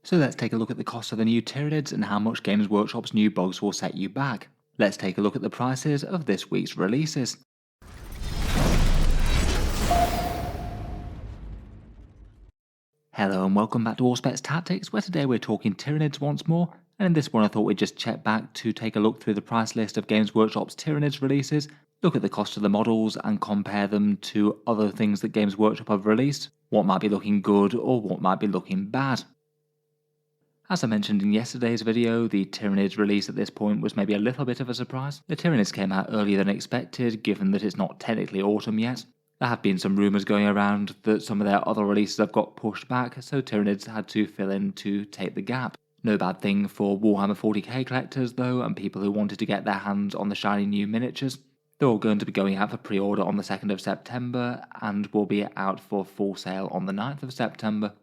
So let's take a look at the cost of the new Tyranids and how much Games Workshop's new bugs will set you back. Let's take a look at the prices of this week's releases. Hello and welcome back to Allspecs Tactics, where today we're talking Tyranids once more, and in this one I thought we'd just check back to take a look through the price list of Games Workshop's Tyranids releases, look at the cost of the models and compare them to other things that Games Workshop have released, what might be looking good or what might be looking bad. As I mentioned in yesterday's video, the Tyranids release at this point was maybe a little bit of a surprise. The Tyranids came out earlier than expected, given that it's not technically autumn yet. There have been some rumours going around that some of their other releases have got pushed back, so Tyranids had to fill in to take the gap. No bad thing for Warhammer 40k collectors though, and people who wanted to get their hands on the shiny new miniatures. They're all going to be going out for pre-order on the 2nd of September, and will be out for full sale on the 9th of September.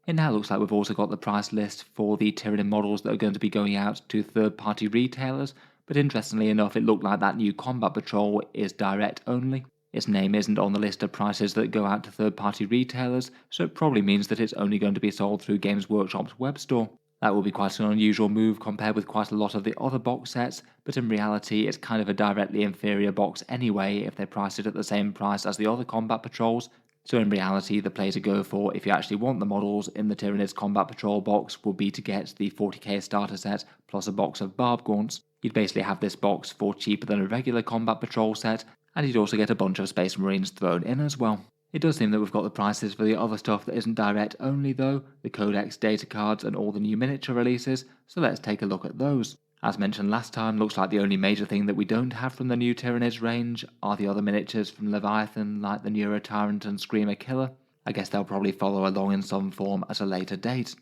It now looks like we've also got the price list for the Tyranid models that are going to be going out to third-party retailers, but interestingly enough it looked like that new Combat Patrol is direct only. Its name isn't on the list of prices that go out to third-party retailers, so it probably means that it's only going to be sold through Games Workshop's web store. That will be quite an unusual move compared with quite a lot of the other box sets, but in reality it's kind of a directly inferior box anyway if they price it at the same price as the other Combat Patrols. So in reality, the play to go for if you actually want the models in the Tyranids Combat Patrol box will be to get the 40k starter set plus a box of Biovore. You'd basically have this box for cheaper than a regular Combat Patrol set, and you'd also get a bunch of Space Marines thrown in as well. It does seem that we've got the prices for the other stuff that isn't direct only though, the Codex data cards and all the new miniature releases, so let's take a look at those. As mentioned last time, looks like the only major thing that we don't have from the new Tyranids range are the other miniatures from Leviathan like the Neuro Tyrant and Screamer Killer. I guess they'll probably follow along in some form at a later date.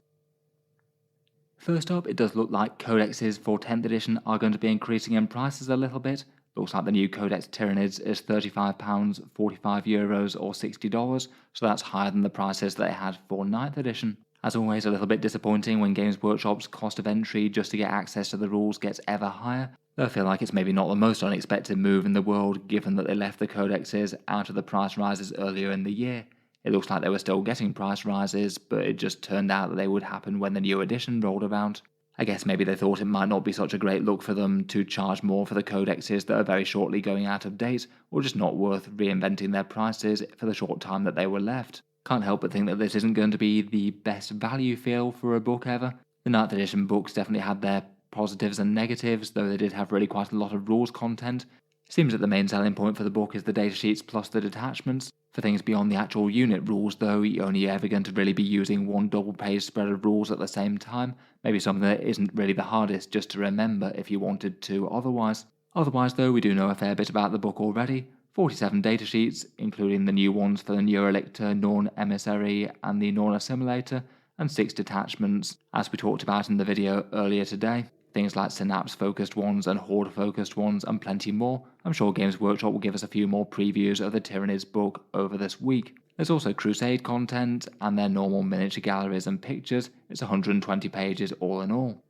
First up, it does look like Codexes for 10th edition are going to be increasing in prices a little bit. Looks like the new Codex Tyranids is £35, €45 or $60, so that's higher than the prices they had for 9th edition. As always, a little bit disappointing when Games Workshop's cost of entry just to get access to the rules gets ever higher, though I feel like it's maybe not the most unexpected move in the world given that they left the codexes out of the price rises earlier in the year. It looks like they were still getting price rises, but it just turned out that they would happen when the new edition rolled around. I guess maybe they thought it might not be such a great look for them to charge more for the codexes that are very shortly going out of date, or just not worth reinventing their prices for the short time that they were left. Can't help but think that this isn't going to be the best value feel for a book ever. The 9th edition books definitely had their positives and negatives, though they did have really quite a lot of rules content. Seems that the main selling point for the book is the datasheets plus the detachments. For things beyond the actual unit rules though, you're only ever going to really be using one double page spread of rules at the same time, maybe something that isn't really the hardest just to remember if you wanted to otherwise. Otherwise though, we do know a fair bit about the book already. 47 datasheets, including the new ones for the Lictor, Norn Emissary and the Norn Assimilator, and 6 detachments, as we talked about in the video earlier today. Things like Synapse-focused ones and Horde-focused ones and plenty more. I'm sure Games Workshop will give us a few more previews of the Tyranids book over this week. There's also Crusade content and their normal miniature galleries and pictures. It's 120 pages all in all.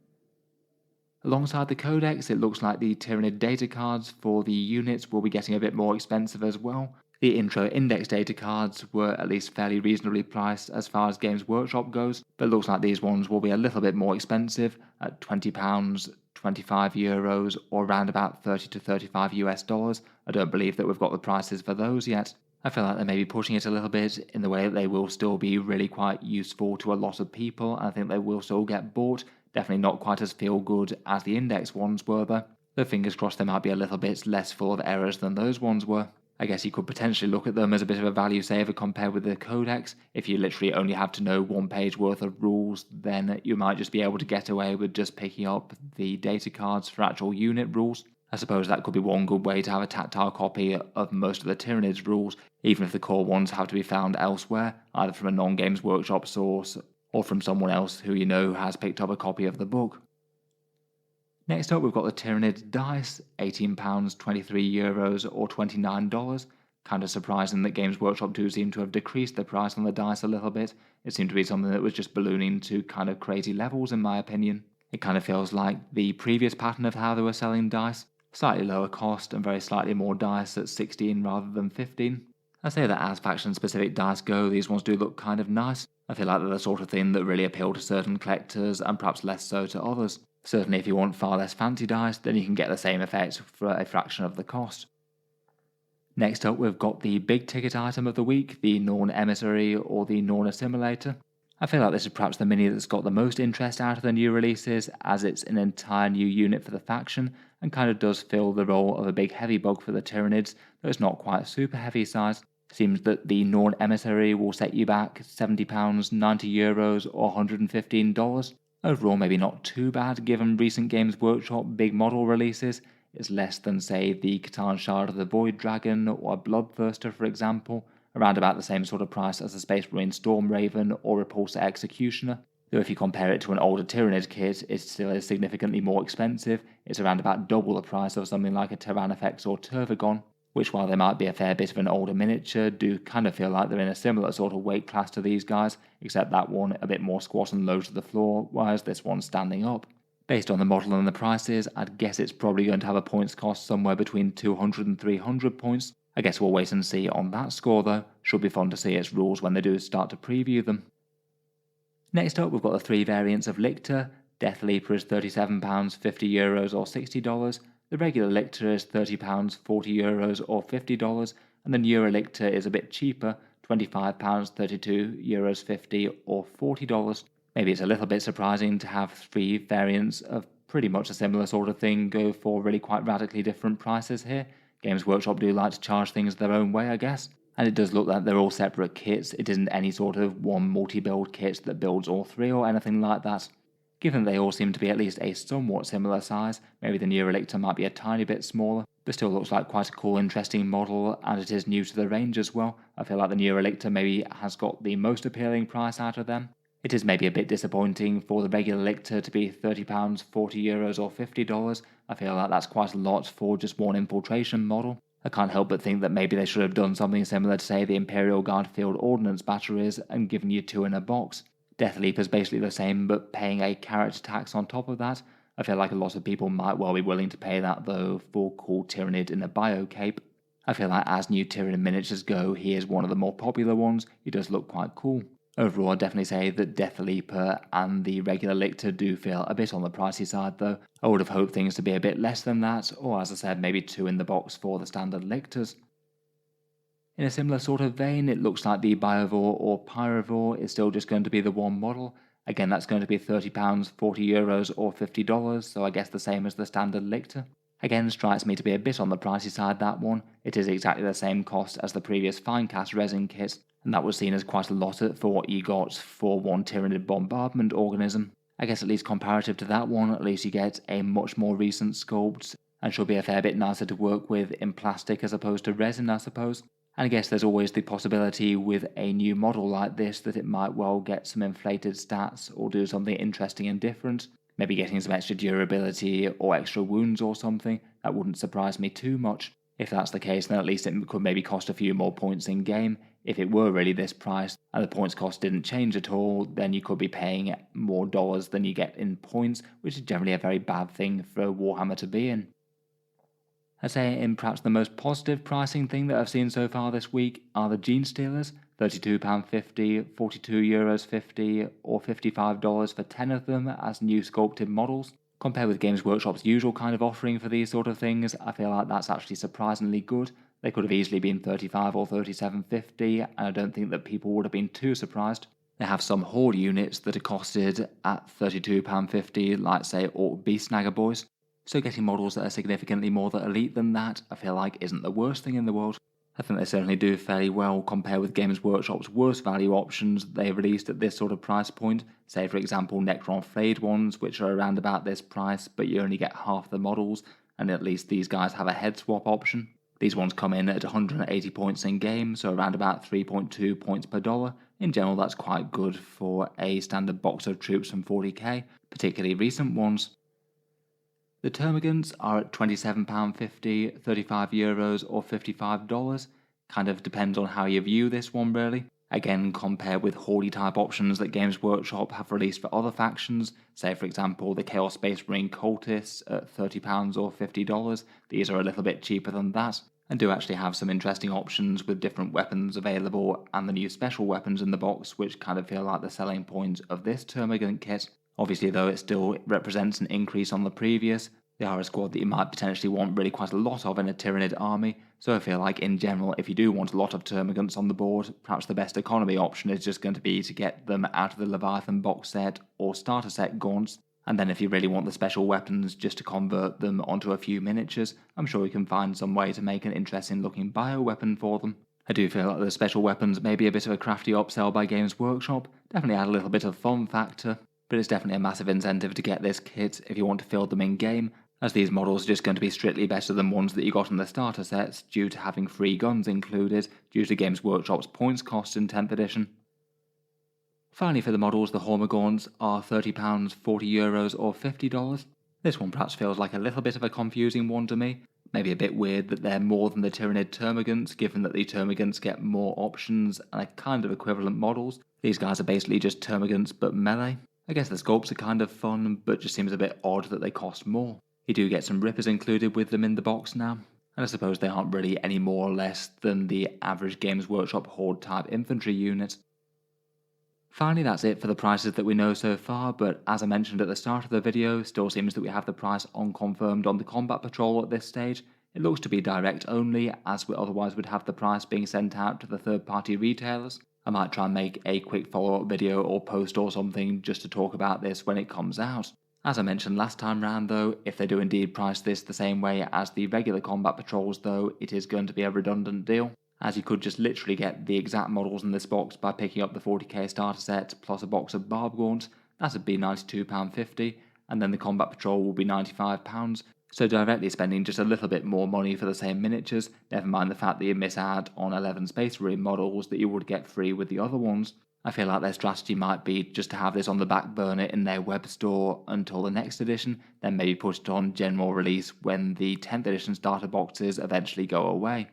Alongside the Codex, it looks like the Tyranid data cards for the units will be getting a bit more expensive as well. The intro index data cards were at least fairly reasonably priced as far as Games Workshop goes, but it looks like these ones will be a little bit more expensive at £20, €25, or around about $30 to $35. I don't believe that we've got the prices for those yet. I feel like they may be pushing it a little bit in the way that they will still be really quite useful to a lot of people. I think they will still get bought. Definitely not quite as feel good as the index ones were though fingers crossed they might be a little bit less full of errors than those ones were. I guess you could potentially look at them as a bit of a value saver compared with the Codex. If you literally only have to know 1 page worth of rules, then you might just be able to get away with just picking up the data cards for actual unit rules. I suppose that could be one good way to have a tactile copy of most of the Tyranids rules, even if the core ones have to be found elsewhere, either from a non-Games Workshop source or from someone else who you know has picked up a copy of the book. Next up we've got the Tyranids dice, £18, €23 or $29. Kind of surprising that Games Workshop do seem to have decreased the price on the dice a little bit. It seemed to be something that was just ballooning to kind of crazy levels in my opinion. It kind of feels like the previous pattern of how they were selling dice. Slightly lower cost and very slightly more dice at 16 rather than 15. I say that as faction specific dice go, these ones do look kind of nice. I feel like they're the sort of thing that really appeal to certain collectors and perhaps less so to others. Certainly if you want far less fancy dice, then you can get the same effect for a fraction of the cost. Next up, we've got the big ticket item of the week, the Norn Emissary or the Norn Assimilator. I feel like this is perhaps the mini that's got the most interest out of the new releases, as it's an entire new unit for the faction and kind of does fill the role of a big heavy bug for the Tyranids, though it's not quite super heavy size. Seems that the Norn Emissary will set you back £70, €90 or $115. Overall, maybe not too bad given recent Games Workshop big model releases. It's less than, say, the Catan Shard of the Void Dragon or a Bloodthirster, for example, around about the same sort of price as the Space Marine Storm Raven or Repulsor Executioner. Though if you compare it to an older Tyranid kit, it still is significantly more expensive. It's around about double the price of something like a Tyrannofex or Turvagon, which, while they might be a fair bit of an older miniature, do kind of feel like they're in a similar sort of weight class to these guys, except that one a bit more squat and low to the floor, whereas this one's standing up. Based on the model and the prices, I'd guess it's probably going to have a points cost somewhere between 200 and 300 points. I guess we'll wait and see on that score though. Should be fun to see its rules when they do start to preview them. Next up, we've got the three variants of Lictor. Death Leaper is £37, €50 or $60. The regular Lictor is £30, €40 or $50. And the newer Lictor is a bit cheaper, £25, €32, 50 or $40. Maybe it's a little bit surprising to have three variants of pretty much a similar sort of thing go for really quite radically different prices here. Games Workshop do like to charge things their own way, I guess. And it does look like they're all separate kits. It isn't any sort of one multi-build kit that builds all three or anything like that. Given they all seem to be at least a somewhat similar size, maybe the newer Lictor might be a tiny bit smaller, but still looks like quite a cool, interesting model, and it is new to the range as well. I feel like the newer Lictor maybe has got the most appealing price out of them. It is maybe a bit disappointing for the regular Lictor to be £30, €40 or $50. I feel like that's quite a lot for just one infiltration model. I can't help but think that maybe they should have done something similar to, say, the Imperial Guard Field Ordnance batteries and given you two in a box. Death Leap is basically the same, but paying a character tax on top of that. I feel like a lot of people might well be willing to pay that though for cool Tyranid in a bio cape. I feel like as new Tyranid miniatures go, he is one of the more popular ones. He does look quite cool. Overall, I'd definitely say that Death Leaper and the regular Lictor do feel a bit on the pricey side though. I would have hoped things to be a bit less than that, or as I said, maybe two in the box for the standard Lictors. In a similar sort of vein, it looks like the Biovore or Pyrovore is still just going to be the one model. Again, that's going to be £30, €40 or $50, so I guess the same as the standard Lictor. Again, strikes me to be a bit on the pricey side, that one. It is exactly the same cost as the previous Finecast resin kit, and that was seen as quite a lot for what you got for one Tyranid bombardment organism. I guess at least comparative to that one, at least you get a much more recent sculpt, and should be a fair bit nicer to work with in plastic as opposed to resin, I suppose. And I guess there's always the possibility with a new model like this that it might well get some inflated stats or do something interesting and different. Maybe getting some extra durability or extra wounds or something. That wouldn't surprise me too much. If that's the case, then at least it could maybe cost a few more points in game. If it were really this price and the points cost didn't change at all, then you could be paying more dollars than you get in points, which is generally a very bad thing for Warhammer to be in. I'd say in perhaps the most positive pricing thing that I've seen so far this week are the Genestealers, £32.50, €42 50 or $55 for 10 of them as new sculpted models. Compared with Games Workshop's usual kind of offering for these sort of things, I feel like that's actually surprisingly good. They could have easily been $35 or $37.50, and I don't think that people would have been too surprised. They have some Horde units that are costed at £32.50, like say Orc Beast Snagger Boys. So getting models that are significantly more elite than that, I feel like isn't the worst thing in the world. I think they certainly do fairly well compared with Games Workshop's worst value options they've released at this sort of price point. Say for example Necron Flayed ones, which are around about this price, but you only get half the models, and at least these guys have a head swap option. These ones come in at 180 points in game, so around about 3.2 points per dollar. In general, that's quite good for a standard box of troops from 40k, particularly recent ones. The Termagants are at £27.50, €35 or $55. Kind of depends on how you view this one really. Again, compared with Horde type options that Games Workshop have released for other factions, say for example the Chaos Space Marine Cultists at £30 or $50, these are a little bit cheaper than that. and do actually have some interesting options with different weapons available and the new special weapons in the box, which kind of feel like the selling point of this Termagant kit. Obviously though, it still represents an increase on the previous. They are a squad that you might potentially want really quite a lot of in a Tyranid army, so I feel like in general, if you do want a lot of Termagants on the board, perhaps the best economy option is just going to be to get them out of the Leviathan box set or starter set gaunts, and then if you really want the special weapons just to convert them onto a few miniatures, I'm sure you can find some way to make an interesting looking bio weapon for them. I do feel like the special weapons may be a bit of a crafty upsell by Games Workshop, definitely add a little bit of fun factor, but it's definitely a massive incentive to get this kit if you want to field them in game, as these models are just going to be strictly better than ones that you got in the starter sets due to having free guns included due to Games Workshop's points cost in 10th edition. Finally, for the models, the Hormagaunts are £30, €40 or $50. This one perhaps feels like a little bit of a confusing one to me. Maybe a bit weird that they're more than the Tyranid Termagants, given that the Termagants get more options and are kind of equivalent models. These guys are basically just Termagants but melee. I guess the sculpts are kind of fun, but just seems a bit odd that they cost more. You do get some rippers included with them in the box now, and I suppose they aren't really any more or less than the average Games Workshop Horde type infantry unit. Finally, that's it for the prices that we know so far, but as I mentioned at the start of the video, still seems that we have the price unconfirmed on the Combat Patrol at this stage. It looks to be direct only, as we otherwise would have the price being sent out to the third-party retailers. I might try and make a quick follow-up video or post or something just to talk about this when it comes out. As I mentioned last time round though, if they do indeed price this the same way as the regular Combat Patrols though, it is going to be a redundant deal, as you could just literally get the exact models in this box by picking up the 40k starter set plus a box of Barb Gaunts. That would be £92.50, and then the Combat Patrol will be £95, so directly spending just a little bit more money for the same miniatures, never mind the fact that you miss out on 11 Space Marine models that you would get free with the other ones. I feel like their strategy might be just to have this on the back burner in their web store until the next edition, then maybe put it on general release when the 10th edition starter boxes eventually go away.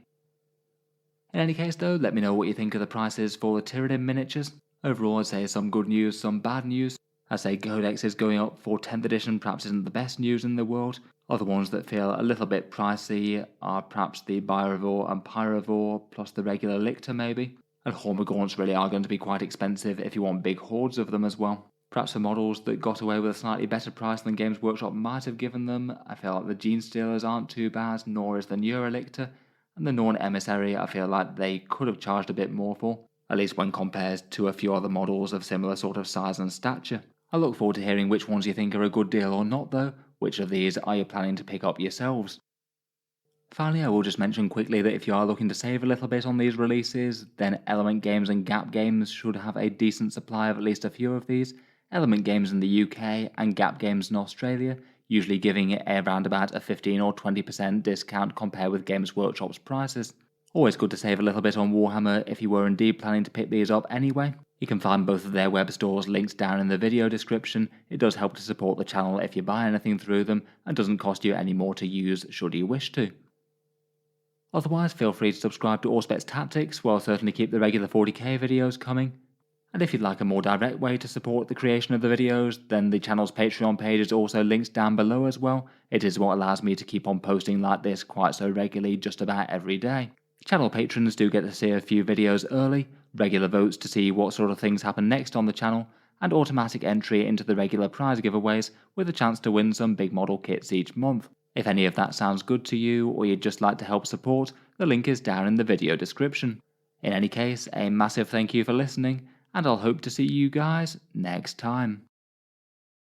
In any case though, let me know what you think of the prices for the Tyranid miniatures. Overall I'd say some good news, some bad news. I'd say Codex is going up for 10th edition perhaps isn't the best news in the world. Other ones that feel a little bit pricey are perhaps the Biovore and Pyrovore plus the regular Lictor maybe. And Hormagaunts really are going to be quite expensive if you want big hordes of them as well. Perhaps for models that got away with a slightly better price than Games Workshop might have given them, I feel like the Genestealers aren't too bad, nor is the newer Lictor. And the Norn Emissary I feel like they could have charged a bit more for, at least when compared to a few other models of similar sort of size and stature. I look forward to hearing which ones you think are a good deal or not though. Which of these are you planning to pick up yourselves? Finally, I will just mention quickly that if you are looking to save a little bit on these releases, then Element Games and Gap Games should have a decent supply of at least a few of these. Element Games in the UK and Gap Games in Australia, usually giving it around about a 15 or 20% discount compared with Games Workshop's prices. Always good to save a little bit on Warhammer if you were indeed planning to pick these up anyway. You can find both of their web stores linked down in the video description. It does help to support the channel if you buy anything through them and doesn't cost you any more to use should you wish to. Otherwise, feel free to subscribe to Auspex Tactics, while certainly keep the regular 40k videos coming. And if you'd like a more direct way to support the creation of the videos, then the channel's Patreon page is also linked down below as well. It is what allows me to keep on posting like this quite so regularly just about every day. Channel patrons do get to see a few videos early, regular votes to see what sort of things happen next on the channel, and automatic entry into the regular prize giveaways with a chance to win some big model kits each month. If any of that sounds good to you or you'd just like to help support, the link is down in the video description. In any case, a massive thank you for listening, and I'll hope to see you guys next time.